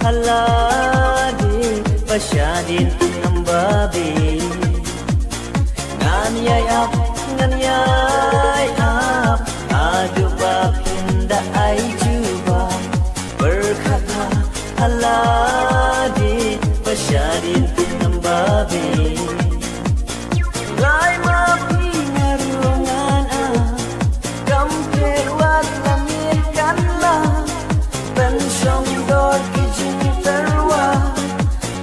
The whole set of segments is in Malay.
halade pasyadin nambabe nganyay ap adu bapinda ay juba berkata halade pasyadin nambabe lai mapingarungan kamperwat lamirkanlah pensyong dor kijing terwa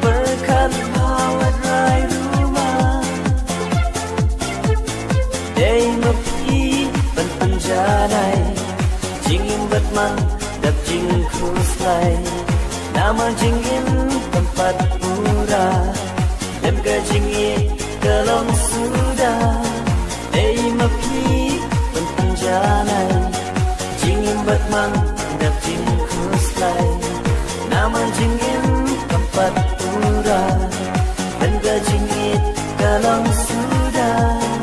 berkat bawat rai rumah day mapi penpenjanai jingin batmang dap jing khuslai nama jingin tempat pura dan kejingi kelong sudah day mapi penpenjanai jingin batmang dap jing khuslai nama jingin tempat pura dan kejingi kelong sudah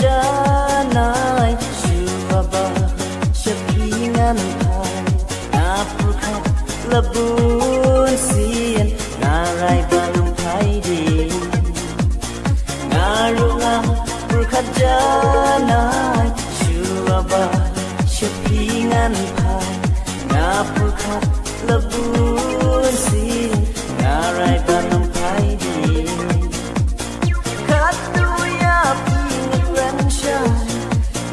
janai syubaba syepingan pai napurkat lebun sien narai banum pai di ngarunga purkat janai syubaba syepingan pai napurkat lebun sien narai banum pai di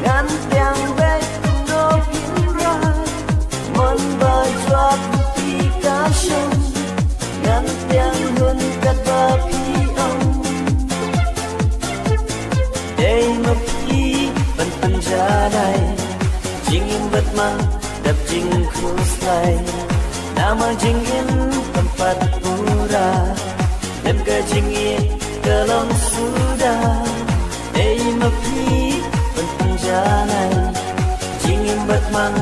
ngan tiang baik no pinrai mon bajwat pikasyon ngan tiang hun kat bapiang day mapi penpenjanai jingin batmang dap jing khuslai nama jingin tempat pura dan kejingi kelong sudah day mapi penpenjanai jingin batmang